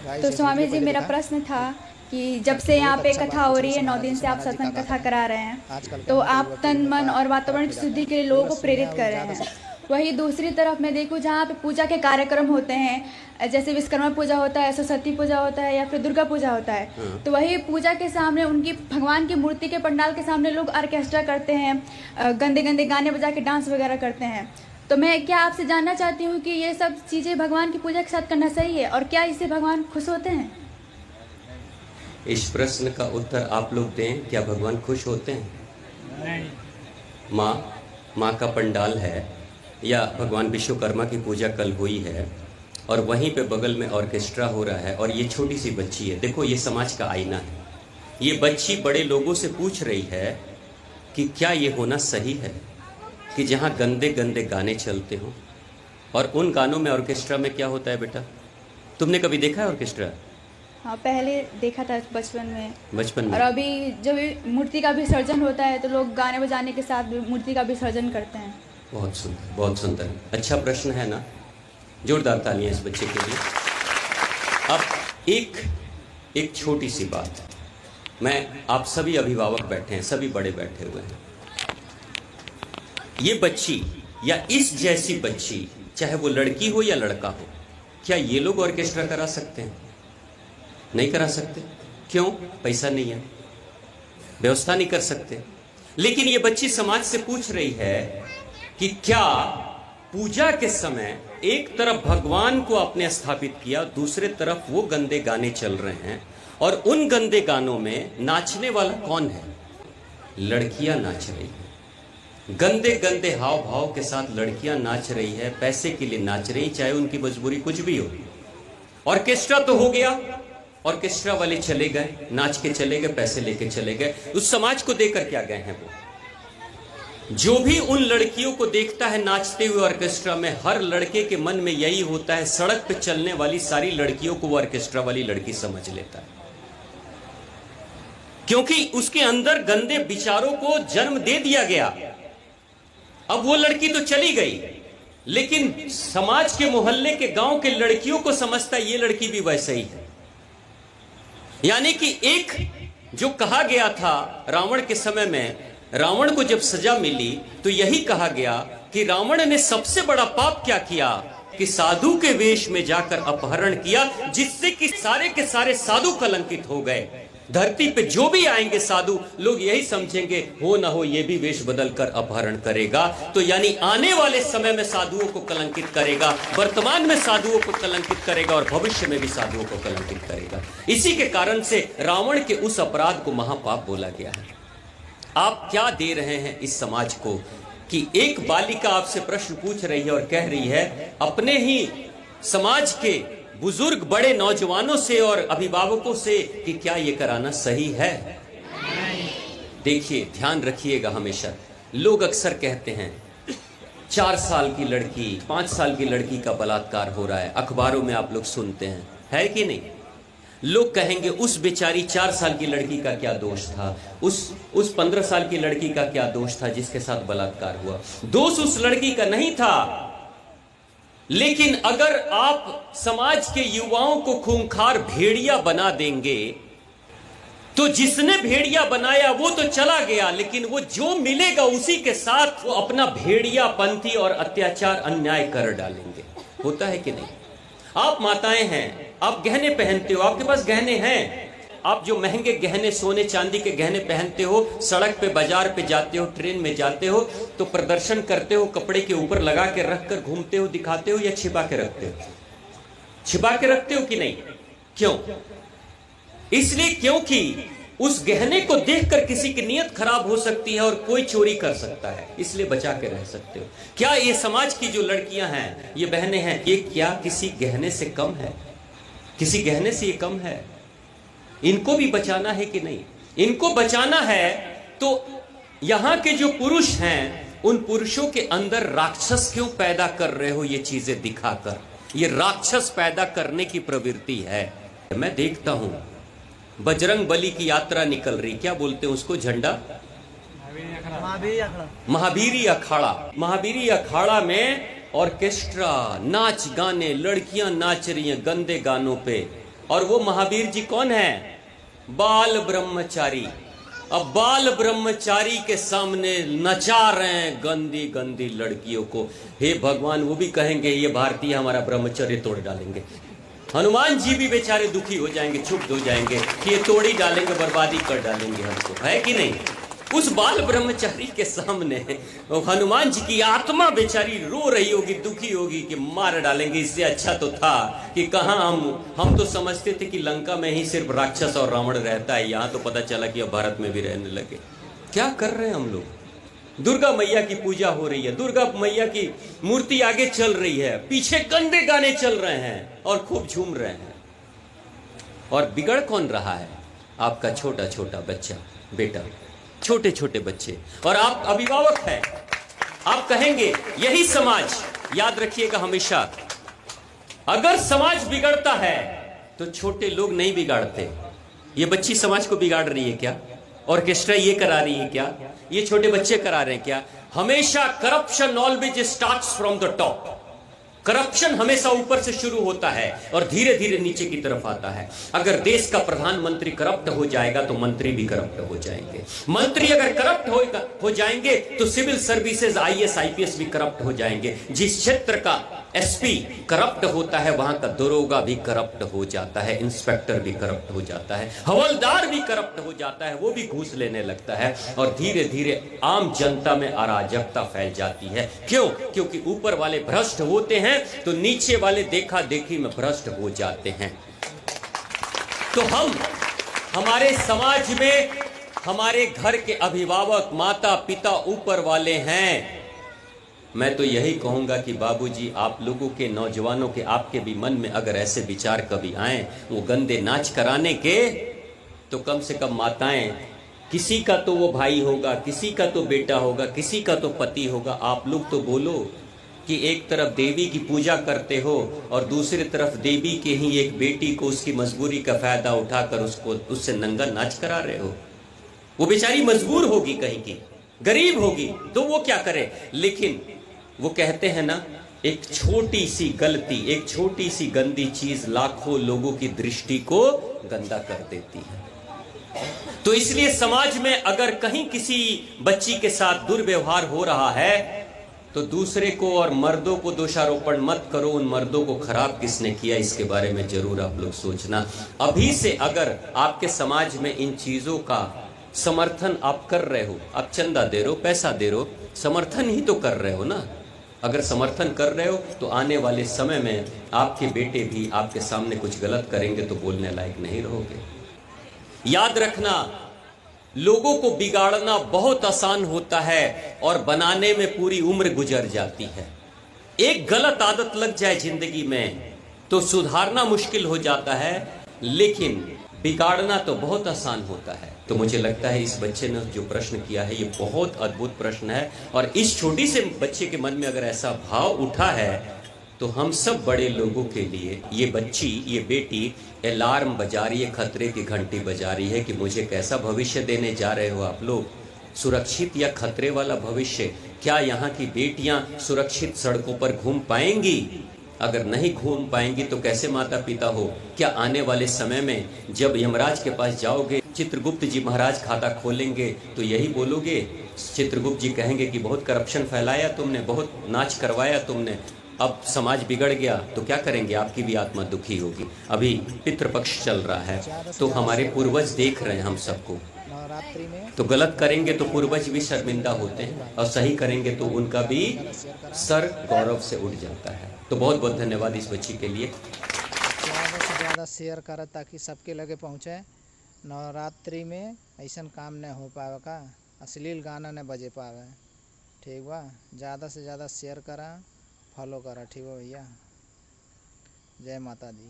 तो स्वामी जी, मेरा प्रश्न था कि जब से यहाँ पे कथा हो रही है, 9 दिन से आप सत्संग कथा करा रहे हैं, तो आप तन मन और वातावरण की शुद्धि के लिए लोगों को प्रेरित कर रहे हैं। वही दूसरी तरफ मैं देखूँ जहाँ पे पूजा के कार्यक्रम होते हैं, जैसे विश्वकर्मा पूजा होता है, सरस्वती पूजा होता है या फिर दुर्गा पूजा होता है, तो वही पूजा के सामने उनकी भगवान की मूर्ति के पंडाल के सामने लोग ऑर्केस्ट्रा करते हैं, गंदे गंदे गाने बजा के डांस वगैरह करते हैं। तो मैं क्या आपसे जानना चाहती हूँ कि ये सब चीज़ें भगवान की पूजा के साथ करना सही है और क्या इससे भगवान खुश होते हैं? इस प्रश्न का उत्तर आप लोग दें, क्या भगवान खुश होते हैं? नहीं। माँ का पंडाल है या भगवान विश्वकर्मा की पूजा कल हुई है और वहीं पे बगल में ऑर्केस्ट्रा हो रहा है और ये छोटी सी बच्ची है। देखो, ये समाज का आईना है। ये बच्ची बड़े लोगों से पूछ रही है कि क्या ये होना सही है कि जहाँ गंदे गंदे गाने चलते हों, और उन गानों में ऑर्केस्ट्रा में क्या होता है बेटा? तुमने कभी देखा है ऑर्केस्ट्रा? हाँ, पहले देखा था बचपन में। और अभी जब मूर्ति का विसर्जन होता है तो लोग गाने बजाने के साथ मूर्ति का विसर्जन करते हैं। बहुत सुंदर, बहुत सुंदर। अच्छा प्रश्न है ना? जोरदार तालियां इस बच्चे के लिए। अब एक छोटी सी बात, मैं आप सभी अभिभावक बैठे हैं, सभी बड़े बैठे हुए हैं। ये बच्ची या इस जैसी बच्ची, चाहे वो लड़की हो या लड़का हो, क्या ये लोग ऑर्केस्ट्रा करा सकते हैं? नहीं करा सकते। क्यों? पैसा नहीं है, व्यवस्था नहीं कर सकते। लेकिन ये बच्ची समाज से पूछ रही है कि क्या पूजा के समय एक तरफ भगवान को आपने स्थापित किया, दूसरे तरफ वो गंदे गाने चल रहे हैं, और उन गंदे गानों में नाचने वाला कौन है? लड़कियां नाच रही है। गंदे गंदे हाव भाव के साथ लड़कियां नाच रही है, पैसे के लिए नाच रही, चाहे उनकी मजबूरी कुछ भी हो। ऑर्केस्ट्रा तो हो गया, ऑर्केस्ट्रा वाले चले गए, नाच के चले गए, पैसे लेके चले गए। उस समाज को देखकर क्या गए हैं वो? जो भी उन लड़कियों को देखता है नाचते हुए ऑर्केस्ट्रा में, हर लड़के के मन में यही होता है, सड़क पे चलने वाली सारी लड़कियों को वो ऑर्केस्ट्रा वाली लड़की समझ लेता है, क्योंकि उसके अंदर गंदे विचारों को जन्म दे दिया गया। अब वो लड़की तो चली गई, लेकिन समाज के मोहल्ले के गांव के लड़कियों को समझता है ये लड़की भी वैसे ही है। यानी कि एक जो कहा गया था रावण के समय में, रावण को जब सजा मिली तो यही कहा गया कि रावण ने सबसे बड़ा पाप क्या किया कि साधु के वेश में जाकर अपहरण किया, जिससे कि सारे के सारे साधु कलंकित हो गए। धरती पे जो भी आएंगे साधु, लोग यही समझेंगे हो ना हो ये भी वेश बदल कर अपहरण करेगा। तो यानी आने वाले समय में साधुओं को कलंकित करेगा, वर्तमान में साधुओं को कलंकित करेगा और भविष्य में भी साधुओं को कलंकित करेगा। इसी के कारण से रावण के उस अपराध को महापाप बोला गया है। आप क्या दे रहे हैं इस समाज को कि एक बालिका आपसे प्रश्न पूछ रही है और कह रही है अपने ही समाज के बुजुर्ग बड़े नौजवानों से और अभिभावकों से कि क्या ये कराना सही है? देखिए, ध्यान रखिएगा हमेशा। लोग अक्सर कहते हैं 4 साल की लड़की, 5 साल की लड़की का बलात्कार हो रहा है, अखबारों में आप लोग सुनते हैं, है कि नहीं? लोग कहेंगे उस बेचारी 4 साल की लड़की का क्या दोष था, उस 15 साल की लड़की का क्या दोष था जिसके साथ बलात्कार हुआ। दोष उस लड़की का नहीं था। लेकिन अगर आप समाज के युवाओं को खूंखार भेड़िया बना देंगे तो जिसने भेड़िया बनाया वो तो चला गया, लेकिन वो जो मिलेगा उसी के साथ वो अपना भेड़िया पंथी और अत्याचार अन्याय कर डालेंगे। होता है कि नहीं? आप माताएं हैं, आप गहने पहनते हो, आपके पास गहने हैं, आप जो महंगे गहने, सोने चांदी के गहने पहनते हो, सड़क पे बाजार पे जाते हो, ट्रेन में जाते हो तो प्रदर्शन करते हो, कपड़े के ऊपर लगा के रख कर घूमते हो, दिखाते हो, या छिपा के रखते हो? छिपा के रखते हो कि नहीं? क्यों? इसलिए क्योंकि उस गहने को देखकर किसी की नीयत खराब हो सकती है और कोई चोरी कर सकता है, इसलिए बचा के रह सकते हो। क्या ये समाज की जो लड़कियां हैं, ये बहनें हैं, ये क्या किसी गहने से कम है? किसी गहने से ये कम है? इनको भी बचाना है कि नहीं? इनको बचाना है तो यहां के जो पुरुष हैं, उन पुरुषों के अंदर राक्षस क्यों पैदा कर रहे हो ये चीजें दिखाकर? ये राक्षस पैदा करने की प्रवृत्ति है। मैं देखता हूं बजरंग बली की यात्रा निकल रही, क्या बोलते हैं उसको, झंडा महावीरी अखाड़ा। महावीरी अखाड़ा में ऑर्केस्ट्रा, नाच गाने, लड़कियां नाच रही हैं गंदे गानों पे, और वो महावीर जी कौन है? बाल ब्रह्मचारी। अब बाल ब्रह्मचारी के सामने नचा रहे हैं गंदी गंदी लड़कियों को। हे भगवान, वो भी कहेंगे ये भारतीय हमारा ब्रह्मचर्य तोड़ डालेंगे। हनुमान जी भी बेचारे दुखी हो जाएंगे, चुप हो जाएंगे कि ये तोड़ ही डालेंगे, बर्बादी कर डालेंगे हमको, है कि नहीं? उस बाल ब्रह्मचारी के सामने हनुमान जी की आत्मा बेचारी रो रही होगी, दुखी होगी कि मार डालेंगे। इससे अच्छा तो था कि कहां हम तो समझते थे कि लंका में ही सिर्फ राक्षस और रावण रहता है, यहां तो पता चला कि अब भारत में भी रहने लगे। क्या कर रहे हैं हम लोग? दुर्गा मैया की पूजा हो रही है, दुर्गा मैया की मूर्ति आगे चल रही है, पीछे गंदे गाने चल रहे हैं और खूब झूम रहे हैं। और बिगड़ कौन रहा है? आपका छोटा छोटा बच्चा, बेटा, छोटे छोटे बच्चे। और आप अभिभावक हैं। आप कहेंगे यही समाज, याद रखिएगा हमेशा, अगर समाज बिगड़ता है तो छोटे लोग नहीं बिगाड़ते। ये बच्ची समाज को बिगाड़ रही है क्या? ऑर्केस्ट्रा ये करा रही है क्या? ये छोटे बच्चे करा रहे हैं क्या? हमेशा corruption always starts from the top. Corruption हमेशा ऊपर से शुरू होता है और धीरे धीरे नीचे की तरफ आता है। अगर देश का प्रधानमंत्री करप्ट हो जाएगा तो मंत्री भी करप्ट हो जाएंगे। मंत्री अगर करप्ट हो जाएंगे तो सिविल सर्विसेज, आईएएस, आईपीएस भी करप्ट हो जाएंगे। जिस क्षेत्र का एसपी करप्ट होता है वहां का दरोगा भी करप्ट हो जाता है, इंस्पेक्टर भी करप्ट हो जाता है, हवलदार भी करप्ट हो जाता है, वो भी घूस लेने लगता है और धीरे धीरे आम जनता में अराजकता फैल जाती है। क्यों? क्योंकि ऊपर वाले भ्रष्ट होते हैं तो नीचे वाले देखा देखी में भ्रष्ट हो जाते हैं। तो हमारे समाज में हमारे घर के अभिभावक, माता पिता ऊपर वाले हैं। मैं तो यही कहूंगा कि बाबूजी, आप लोगों के, नौजवानों के, आपके भी मन में अगर ऐसे विचार कभी आए वो गंदे नाच कराने के, तो कम से कम माताएं, किसी का तो वो भाई होगा, किसी का तो बेटा होगा, किसी का तो पति होगा, आप लोग तो बोलो कि एक तरफ देवी की पूजा करते हो और दूसरी तरफ देवी के ही एक बेटी को उसकी मजबूरी का फायदा उठाकर उससे नंगा नाच करा रहे हो। वो बेचारी मजबूर होगी, कहीं की गरीब होगी, तो वो क्या करे? लेकिन वो कहते हैं ना, एक छोटी सी गलती, एक छोटी सी गंदी चीज लाखों लोगों की दृष्टि को गंदा कर देती है। तो इसलिए समाज में अगर कहीं किसी बच्ची के साथ दुर्व्यवहार हो रहा है तो दूसरे को और मर्दों को दोषारोपण मत करो। उन मर्दों को खराब किसने किया, इसके बारे में जरूर आप लोग सोचना। अभी से अगर आपके समाज में इन चीजों का समर्थन आप कर रहे हो, आप चंदा दे रहे हो, पैसा दे रहे हो, समर्थन ही तो कर रहे हो ना। अगर समर्थन कर रहे हो तो आने वाले समय में आपके बेटे भी आपके सामने कुछ गलत करेंगे तो बोलने लायक नहीं रहोगे। याद रखना, लोगों को बिगाड़ना बहुत आसान होता है और बनाने में पूरी उम्र गुजर जाती है। एक गलत आदत लग जाए जिंदगी में तो सुधारना मुश्किल हो जाता है, लेकिन बिगाड़ना तो बहुत आसान होता है। तो मुझे लगता है इस बच्चे ने जो प्रश्न किया है ये बहुत अद्भुत प्रश्न है। और इस छोटी से बच्चे के मन में अगर ऐसा भाव उठा है तो हम सब बड़े लोगों के लिए ये बच्ची, ये बेटी अलार्म बजा रही है, खतरे की घंटी बजा रही है कि मुझे कैसा भविष्य देने जा रहे हो आप लोग, सुरक्षित या खतरे वाला भविष्य। क्या यहाँ की बेटियां सुरक्षित सड़कों पर घूम पाएंगी? अगर नहीं घूम पाएंगी तो कैसे माता पिता हो? क्या आने वाले समय में जब यमराज के पास जाओगे, चित्रगुप्त जी महाराज खाता खोलेंगे तो यही बोलोगे? चित्रगुप्त जी कहेंगे कि बहुत करप्शन फैलाया तुमने, बहुत नाच करवाया तुमने, अब समाज बिगड़ गया, तो क्या करेंगे? आपकी भी आत्मा दुखी होगी। अभी पितृपक्ष चल रहा है तो हमारे पूर्वज देख रहे हैं हम सबको, तो गलत करेंगे तो पूर्वज भी शर्मिंदा होते हैं और सही करेंगे तो उनका भी सर गौरव से उठ जाता है। तो बहुत बहुत धन्यवाद इस बच्ची के लिए। ज़्यादा से ज़्यादा शेयर करें ताकि सबके लगे पहुँचे। नवरात्रि में ऐसा काम नहीं हो पावे का, अश्लील गाना नहीं बजे पावे, ठीक बा? ज़्यादा से ज़्यादा शेयर करा, फॉलो करा, ठीक है भैया। जय माता दी।